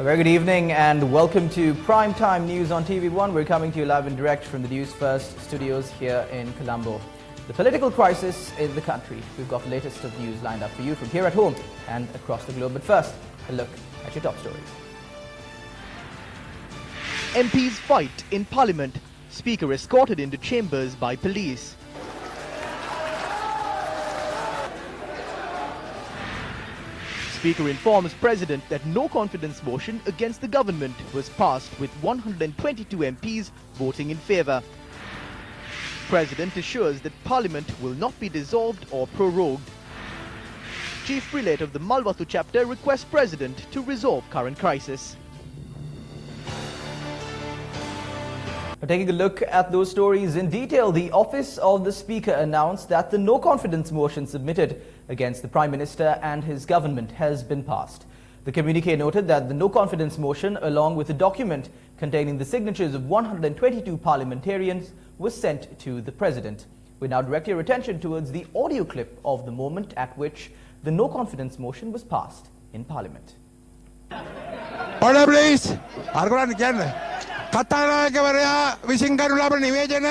A very good evening and welcome to Primetime News on TV1. We're coming to you live and direct from the Newsfirst studios here in Colombo. The political crisis in the country. We've got the latest of news lined up for you from here at home and across the globe. But first, a look at your top stories. MPs fight in Parliament. Speaker escorted into chambers by police. Speaker informs President that no confidence motion against the government was passed with 122 MPs voting in favour. President assures that Parliament will not be dissolved or prorogued. Chief Prelate of the Malwatu chapter requests President to resolve current crisis. Taking a look at those stories in detail, the Office of the Speaker announced that the no-confidence motion submitted against the Prime Minister and his government has been passed. The communique noted that the no-confidence motion, along with a document containing the signatures of 122 parliamentarians, was sent to the President. We now direct your attention towards the audio clip of the moment at which the no-confidence motion was passed in Parliament. Order, please. කතානායකවරයා විසින් කරනු ලබන නිවේදන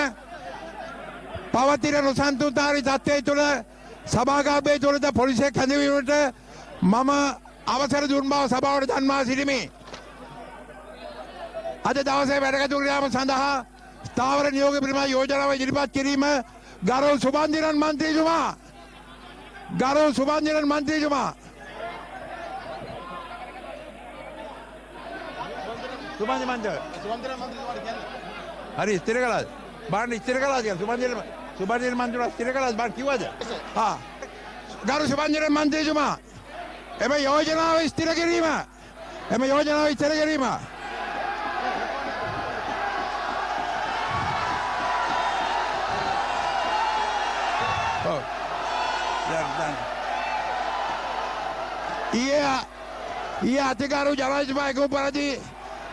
පවතින නොසන්තුෂ්ඨකාරී තත්ත්වය තුළ සභාගාරය තුළද පොලිසියක් හැඳවීමට මම අවසර දුන් බව සභාවට දන්වා සිටිමි. අද දවසේ වැඩකටයුතු ක්‍රියාව සඳහා ස්ථාවර නියෝග පිළිබඳ යෝජනාව ඉදිරිපත් කිරීම ගරු සුබන්දිරන් මන්ත්‍රීතුමා सुबंध मंदिर अरे स्थिर कलास बाण स्थिर कलास घ्या सुबंध मंदिर स्थिर कलास बाण किंवा हाँ गारू सुबंध मंदिर जुमा एम योजना स्थिर गिरीमा एम योजना स्थिर गिरीमा ये अधिकारू जवाज भाई को परदी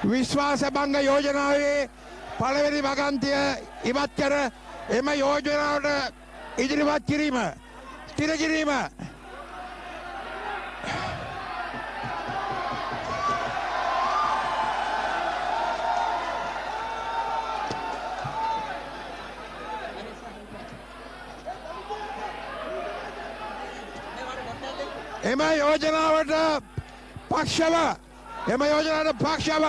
विश्वास भंग योजनावे पलवेरी भगंतिय इबत कर एम योजनाවට ඉදිරිපත් කිරීම ස්ථිර කිරීම එම යෝජනාවට පක්ෂව එම යෝජනාවට පක්ෂව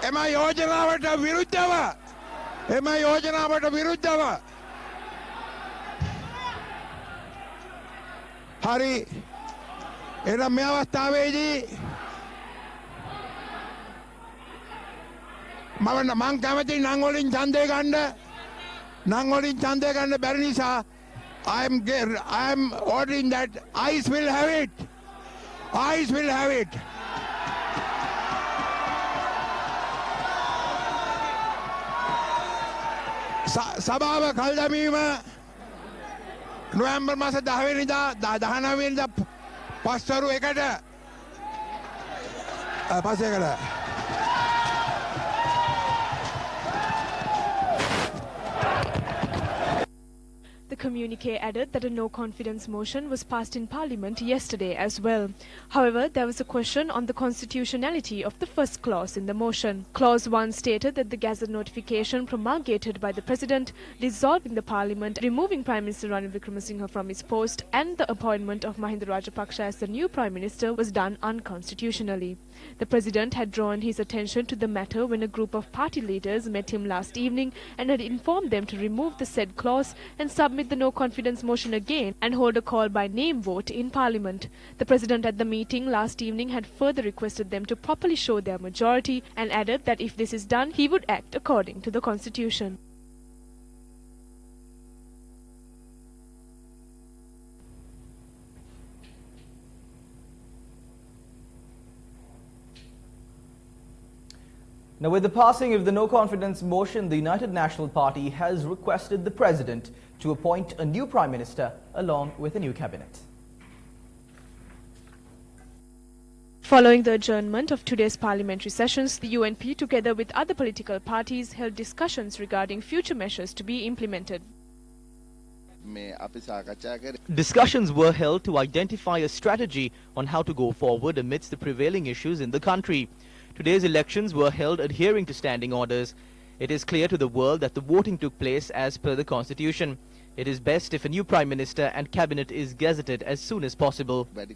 එම යෝජනාවට විරුද්ධව හරි එනම් මේ අවස්ථාවේදී මම කැමති නම් වලින් ඡන්දය ගන්න බැරි නිසා I am ordering that ICE will have it. සභාව කල්දමීම නොවැම්බර් මාස 10 වෙනිදා 19 වෙනිදා පස්වරු 1ට පස්සේ The communique added that a no-confidence motion was passed in Parliament yesterday as well. However, there was a question on the constitutionality of the first clause in the motion. Clause 1 stated that the Gazette notification promulgated by the President dissolving the Parliament, removing Prime Minister Ranil Wickremesinghe from his post and the appointment of Mahinda Rajapaksa as the new Prime Minister was done unconstitutionally. The President had drawn his attention to the matter when a group of party leaders met him last evening and had informed them to remove the said clause and submit the no-confidence motion again and hold a call by name vote in Parliament. The President at the meeting last evening had further requested them to properly show their majority and added that if this is done, he would act according to the Constitution. Now, with the passing of the no-confidence motion, the United National Party has requested the President to appoint a new Prime Minister along with a new cabinet. Following the adjournment of today's parliamentary sessions, the UNP, together with other political parties, held discussions regarding future measures to be implemented. Discussions were held to identify a strategy on how to go forward amidst the prevailing issues in the country. Today's elections were held adhering to standing orders. It is clear to the world that the voting took place as per the constitution. It is best if a new Prime Minister and Cabinet is gazetted as soon as possible. The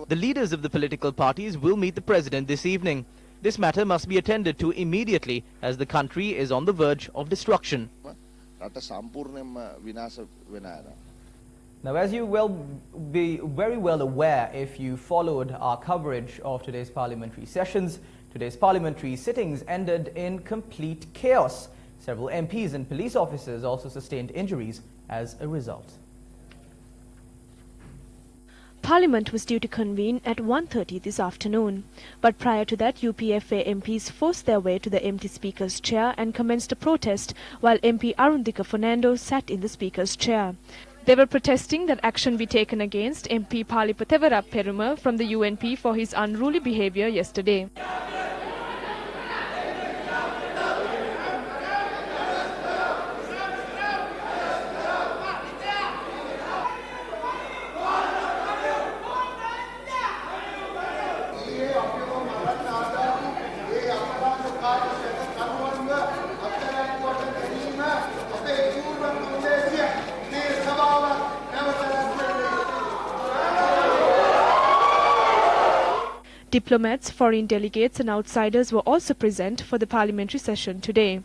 leaders of the political parties will meet the President this evening. This matter must be attended to immediately as the country is on the verge of destruction. Now, as you will be very well aware if you followed our coverage of today's parliamentary sessions, today's parliamentary sittings ended in complete chaos. Several MPs and police officers also sustained injuries as a result. Parliament was due to convene at 1:30 this afternoon. But prior to that, UPFA MPs forced their way to the empty Speaker's chair and commenced a protest, while MP Arundika Fernando sat in the Speaker's chair. They were protesting that action be taken against MP Palipatevara Peruma from the UNP for his unruly behaviour yesterday. Diplomats, foreign delegates and outsiders were also present for the parliamentary session today.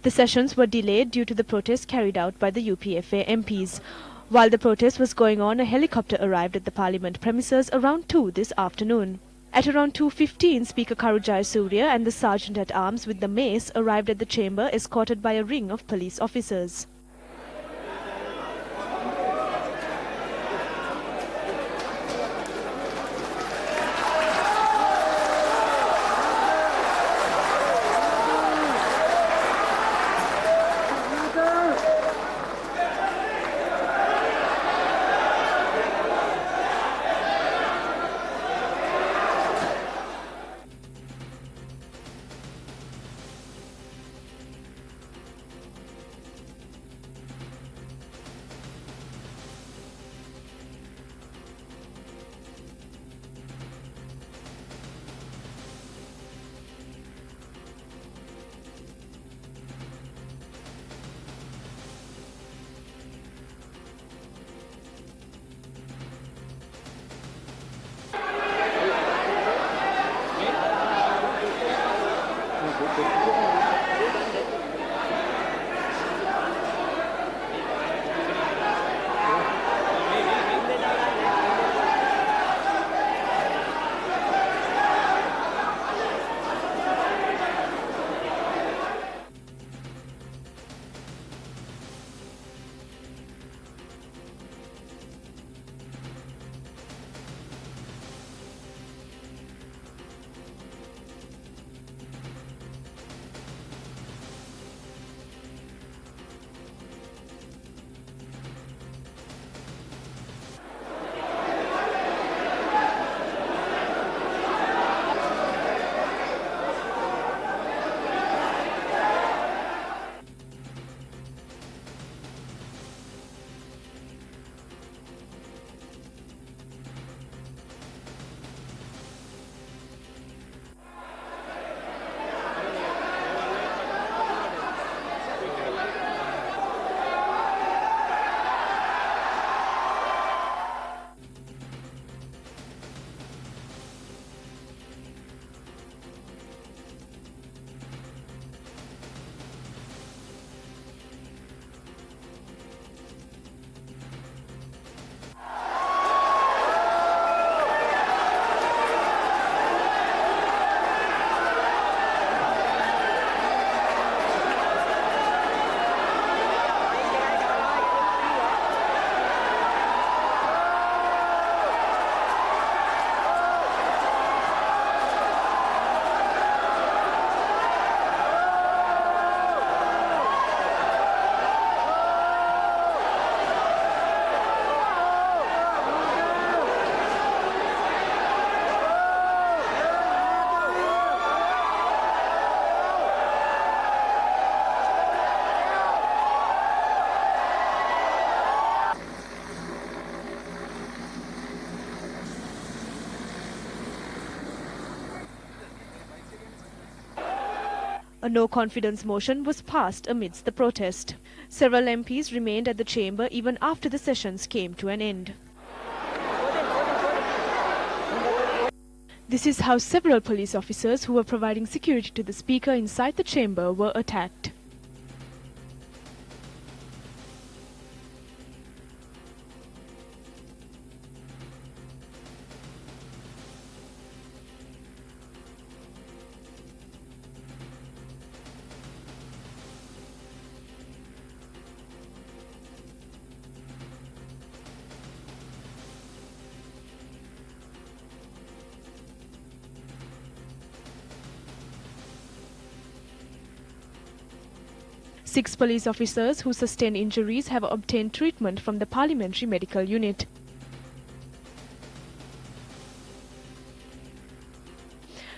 The sessions were delayed due to the protest carried out by the UPFA MPs. While the protest was going on, a helicopter arrived at the parliament premises around 2 this afternoon. At around 2:15, Speaker Karujaya Surya and the Sergeant-at-Arms with the mace arrived at the chamber escorted by a ring of police officers. no-confidence motion was passed amidst the protest. Several MPs remained at the chamber even after the sessions came to an end. This is how several police officers who were providing security to the Speaker inside the chamber were attacked. Six police officers who sustained injuries have obtained treatment from the Parliamentary Medical Unit.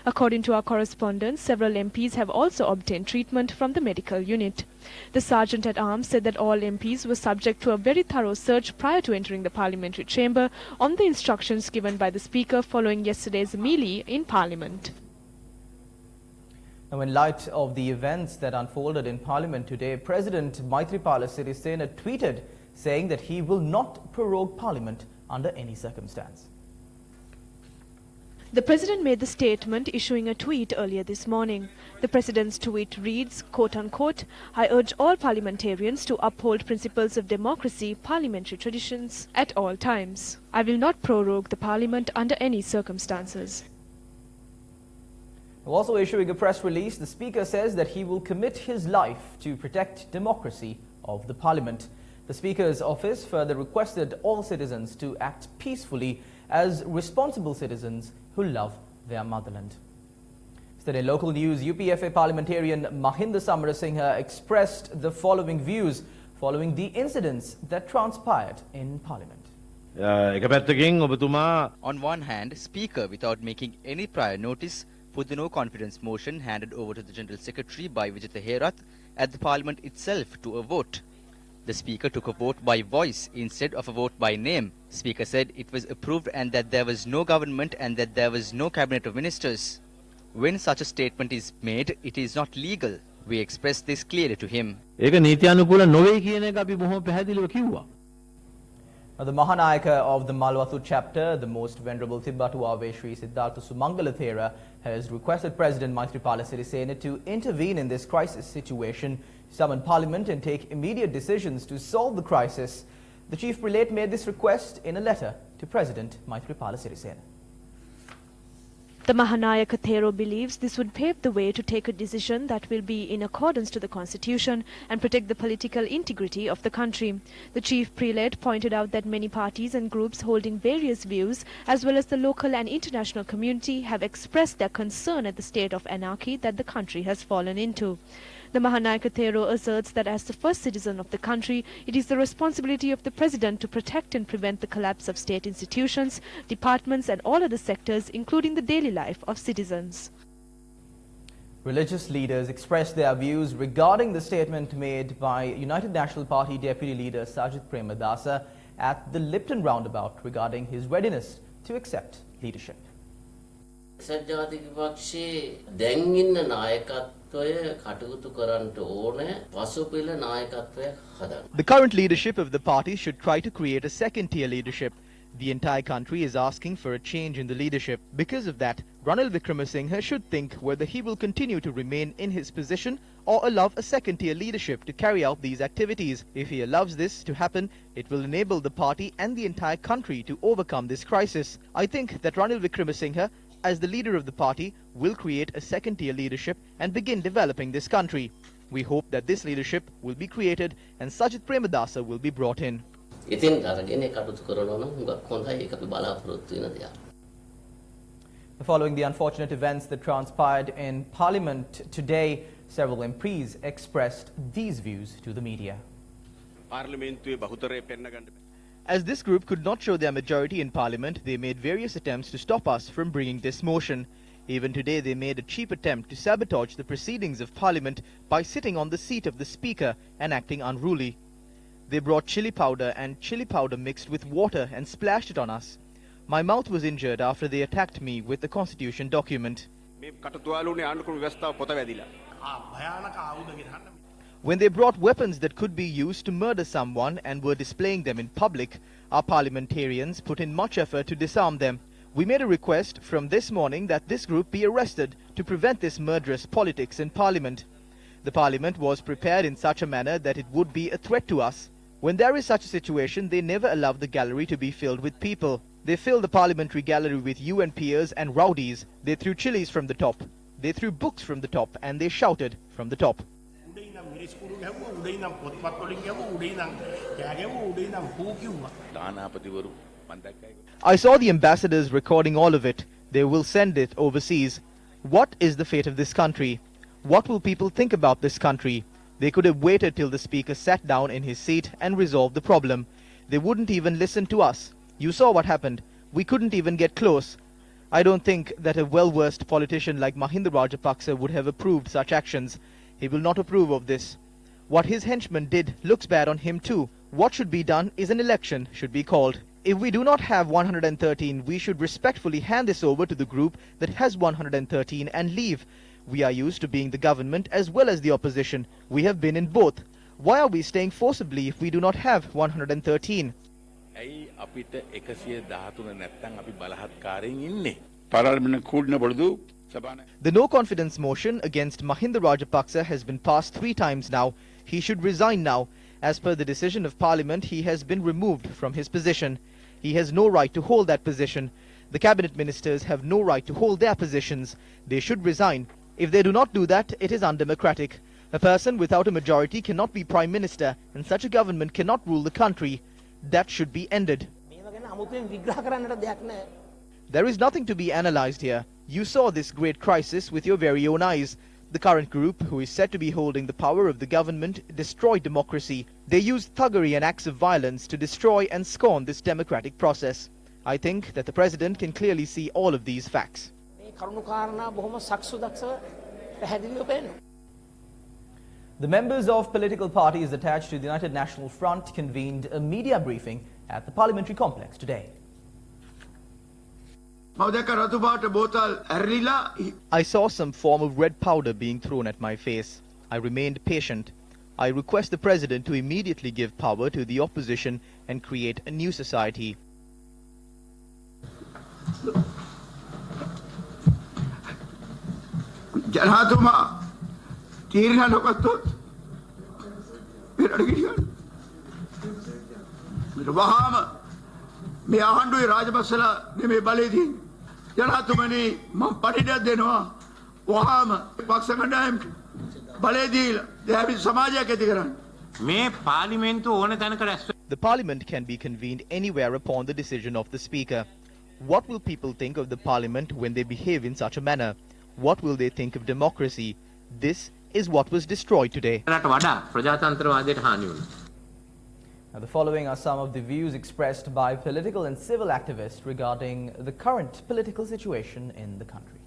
According to our correspondents, several MPs have also obtained treatment from the medical unit. The Sergeant-at-Arms said that all MPs were subject to a very thorough search prior to entering the parliamentary chamber on the instructions given by the Speaker following yesterday's melee in Parliament. Now, in light of the events that unfolded in Parliament today, President Maithripala Sirisena tweeted saying that he will not prorogue Parliament under any circumstance. The President made the statement issuing a tweet earlier this morning. The President's tweet reads, quote-unquote, "I urge all parliamentarians to uphold principles of democracy, parliamentary traditions at all times. I will not prorogue the Parliament under any circumstances." Also issuing a press release, the Speaker says that he will commit his life to protect democracy of the Parliament. The Speaker's office further requested all citizens to act peacefully as responsible citizens who love their motherland. Still in local news, UPFA parliamentarian Mahinda Samarasinghe expressed the following views following the incidents that transpired in Parliament. On one hand, Speaker, without making any prior notice, put the no-confidence motion handed over to the General Secretary by Vijitha Herath at the Parliament itself to a vote. The Speaker took a vote by voice instead of a vote by name. Speaker said it was approved and that there was no government and that there was no cabinet of ministers. When such a statement is made, it is not legal. We expressed this clearly to him. Now, the Mahanayaka of the Malwathu chapter, the Most Venerable Tibbatu Ave Sri Siddhartha Sumangala Thera, has requested President Maithripala Sirisena to intervene in this crisis situation, summon Parliament and take immediate decisions to solve the crisis. The Chief Prelate made this request in a letter to President Maithripala Sirisena. The Mahanayaka Thero believes this would pave the way to take a decision that will be in accordance to the Constitution and protect the political integrity of the country. The Chief Prelate pointed out that many parties and groups holding various views, as well as the local and international community, have expressed their concern at the state of anarchy that the country has fallen into. The Mahanayaka Thero asserts that as the first citizen of the country, it is the responsibility of the President to protect and prevent the collapse of state institutions, departments and all other sectors, including the daily life of citizens. Religious leaders expressed their views regarding the statement made by United National Party Deputy Leader Sajith Premadasa at the Lipton roundabout regarding his readiness to accept leadership. The current leadership of the party should try to create a second-tier leadership. The entire country is asking for a change in the leadership. Because of that, Ranil Wickremesinghe should think whether he will continue to remain in his position or allow a second-tier leadership to carry out these activities. If he allows this to happen, it will enable the party and the entire country to overcome this crisis. I think that Ranil Wickremesinghe, as the leader of the party, will create a second-tier leadership and begin developing this country. We hope that this leadership will be created and Sajith Premadasa will be brought in. Following the unfortunate events that transpired in Parliament today, several MPs expressed these views to the media. As this group could not show their majority in Parliament, they made various attempts to stop us from bringing this motion. Even today, they made a cheap attempt to sabotage the proceedings of Parliament by sitting on the seat of the Speaker and acting unruly. They brought chili powder and chili powder mixed with water and splashed it on us. My mouth was injured after they attacked me with the Constitution document. When they brought weapons that could be used to murder someone and were displaying them in public, our parliamentarians put in much effort to disarm them. We made a request from this morning that this group be arrested to prevent this murderous politics in Parliament. The Parliament was prepared in such a manner that it would be a threat to us. When there is such a situation, they never allow the gallery to be filled with people. They filled the parliamentary gallery with UNPers and rowdies. They threw chilies from the top. They threw books from the top, and they shouted from the top. I saw the ambassadors recording all of it. They will send it overseas. What is the fate of this country? What will people think about this country? They could have waited till the speaker sat down in his seat and resolved the problem. They wouldn't even listen to us. You saw what happened. We couldn't even get close. I don't think that a well-versed politician like Mahinda Rajapaksa would have approved such actions. He will not approve of this. What his henchmen did looks bad on him too. What should be done is an election should be called. If we do not have 113, we should respectfully hand this over to the group that has 113 and leave. We are used to being the government as well as the opposition. We have been in both. Why are we staying forcibly if we do not have 113? The no confidence motion against Mahinda Rajapaksa has been passed 3 times now. He should resign now. As per the decision of Parliament, he has been removed from his position. He has no right to hold that position. The cabinet ministers have no right to hold their positions. They should resign. If they do not do that, it is undemocratic. A person without a majority cannot be prime minister, and such a government cannot rule the country. That should be ended. There is nothing to be analyzed here. You saw this great crisis with your very own eyes. The current group, who is said to be holding the power of the government, destroyed democracy. They used thuggery and acts of violence to destroy and scorn this democratic process. I think that the President can clearly see all of these facts. The members of political parties attached to the United National Front convened a media briefing at the parliamentary complex today. I saw some form of red powder being thrown at my face. I remained patient. I request the President to immediately give power to the opposition and create a new society. The Parliament can be convened anywhere upon the decision of the Speaker. What will people think of the Parliament when they behave in such a manner? What will they think of democracy? This is what was destroyed today. Now, the following are some of the views expressed by political and civil activists regarding the current political situation in the country.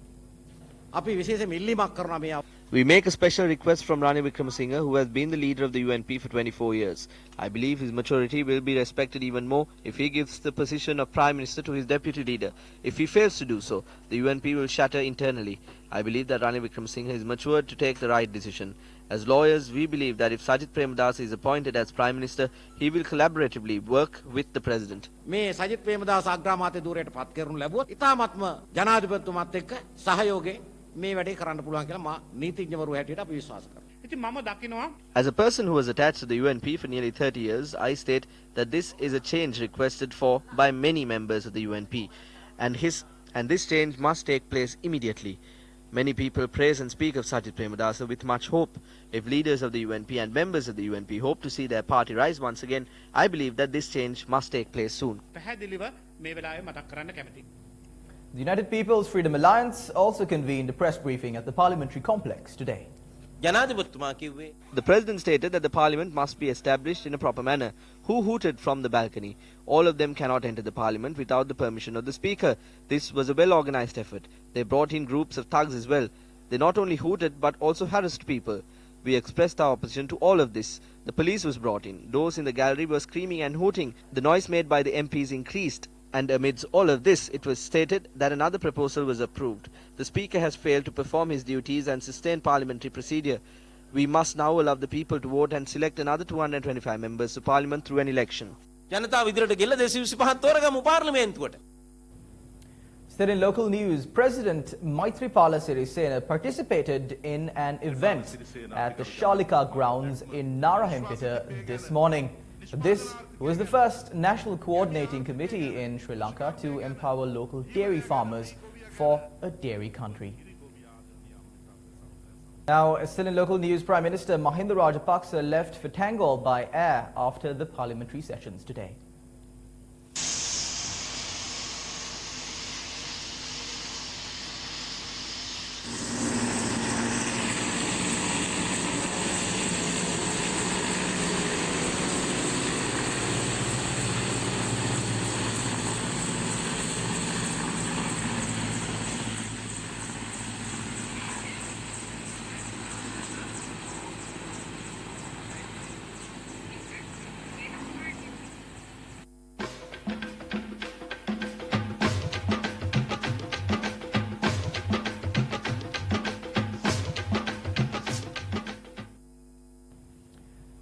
We make a special request from Ranil Wickremesinghe, who has been the leader of the UNP for 24 years. I believe his maturity will be respected even more if he gives the position of Prime Minister to his deputy leader. If he fails to do so, the UNP will shatter internally. I believe that Ranil Wickremesinghe is matured to take the right decision. As lawyers, we believe that if Sajith Premadasa is appointed as Prime Minister, he will collaboratively work with the President. මේ සජිත් ප්‍රේමදාස අග්‍රාමාත්‍ය ධූරයට පත් කරනු ලැබුවොත් ඉතාමත්ම ජනාධිපතිතුමාත් එක්ක සහයෝගයෙන් මේ වැඩේ කරන්න පුළුවන් කියලා මා නීතිඥවරු හැටියට අපි විශ්වාස කරනවා. ඉතින් මම දකිනවා As a person who was attached to the UNP for nearly 30 years, I state that this is a change requested for by many members of the UNP, and this change must take place immediately. Many people praise and speak of Sajith Premadasa with much hope. If leaders of the UNP and members of the UNP hope to see their party rise once again, I believe that this change must take place soon. පැහැදිලිව මේ වෙලාවේ මතක් කරන්න කැමතියි. The United People's Freedom Alliance also convened a press briefing at the parliamentary complex today. The President stated that the Parliament must be established in a proper manner. Who hooted from the balcony? All of them cannot enter the Parliament without the permission of the Speaker. This was a well-organized effort. They brought in groups of thugs as well. They not only hooted but also harassed people. We expressed our opposition to all of this. The police was brought in. Those in the gallery were screaming and hooting. The noise made by the MPs increased. And amidst all of this, it was stated that another proposal was approved. The Speaker has failed to perform his duties and sustain parliamentary procedure. We must now allow the people to vote and select another 225 members of Parliament through an election. Still in local news, President Maithripala Sirisena participated in an event at the Shalika grounds in Narayanpeta this morning. This was the first National Coordinating Committee in Sri Lanka to empower local dairy farmers for a dairy country. Now, still in local news, Prime Minister Mahinda Rajapaksa left for Tangol by air after the parliamentary sessions today.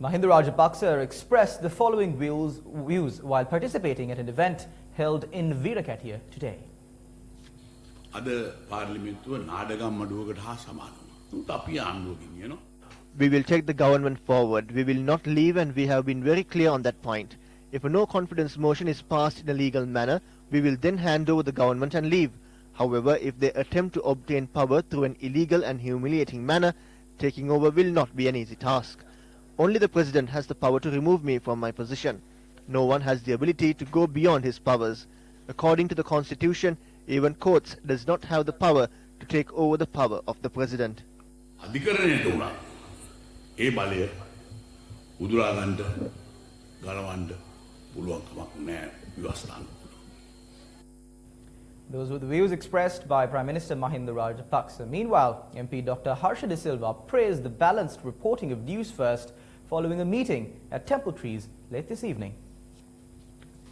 Mahinda Rajapaksa expressed the following views while participating at an event held in Veerakatiya today. We will take the government forward. We will not leave, and we have been very clear on that point. If a no-confidence motion is passed in a legal manner, we will then hand over the government and leave. However, if they attempt to obtain power through an illegal and humiliating manner, taking over will not be an easy task. Only the President has the power to remove me from my position. No one has the ability to go beyond his powers. According to the Constitution, even courts does not have the power to take over the power of the President. Those were the views expressed by Prime Minister Mahinda Rajapaksa. Meanwhile, MP Dr. Harsha De Silva praised the balanced reporting of Newsfirst following a meeting at Temple Trees late this evening.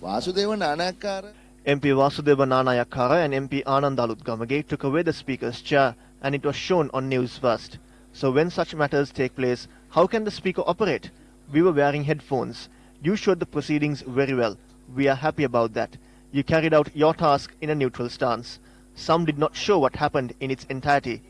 MP Vasudeva Nanayakara and MP Anand Alutgamage took away the Speaker's chair, and it was shown on Newsfirst. So when such matters take place, how can the Speaker operate? We were wearing headphones. You showed the proceedings very well. We are happy about that. You carried out your task in a neutral stance. Some did not show what happened in its entirety.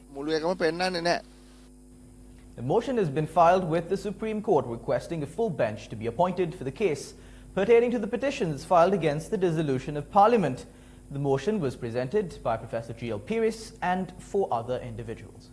The motion has been filed with the Supreme Court requesting a full bench to be appointed for the case pertaining to the petitions filed against the dissolution of Parliament. The motion was presented by Professor G.L. Piris and 4 other individuals.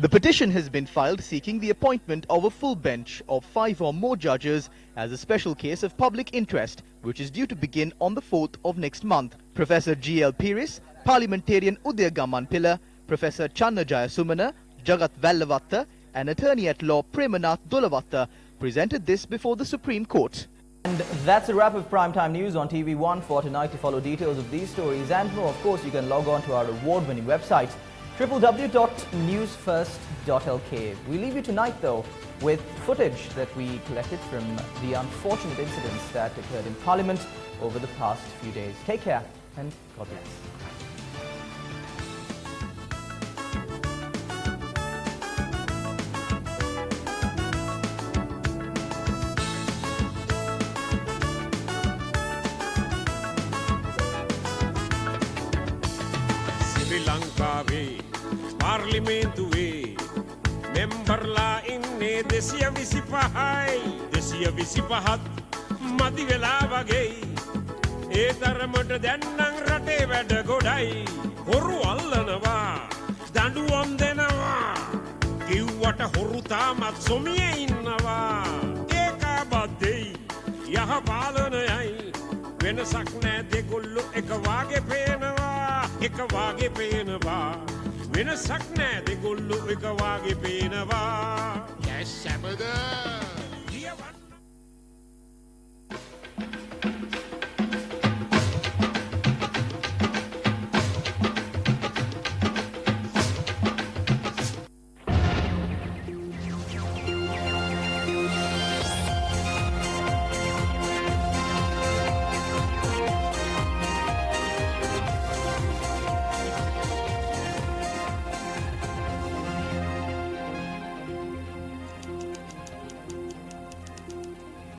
The petition has been filed seeking the appointment of a full bench of 5 or more judges as a special case of public interest, which is due to begin on the 4th of next month. Professor G.L. Piris, parliamentarian Udaya Gamanpilla, Professor Channa Jayasumana, Jagat Vallavatta and attorney at law Premanath Dolavatta presented this before the Supreme Court. And that's a wrap of Primetime News on TV1 for tonight. To follow details of these stories and more, of course, you can log on to our award-winning website, www.newsfirst.lk. We leave you tonight, though, with footage that we collected from the unfortunate incidents that occurred in Parliament over the past few days. Take care and God bless. පාර්ලිමේන්තුවේ මෙම්බර්ලා ඉන්නේ 225යි 225ත් මදි වෙලා වගේයි ඒ තරමට දැන් නම් රටේ වැඩ ගොඩයි හොරු අල්ලනවා දඬුවම් දෙනවා කිව්වට හොරු තාමත් සොමියේ ඉන්නවා ඒකාබද්ධයි යහ පාලනයයි වෙනසක් නෑ දෙගොල්ලෝ එක වාගේ පේනවා එක වාගේ පේනවා වෙනසක් නෑ දෙගොල්ලෝ එක වාගේ පේනවා. Yes, Sabada.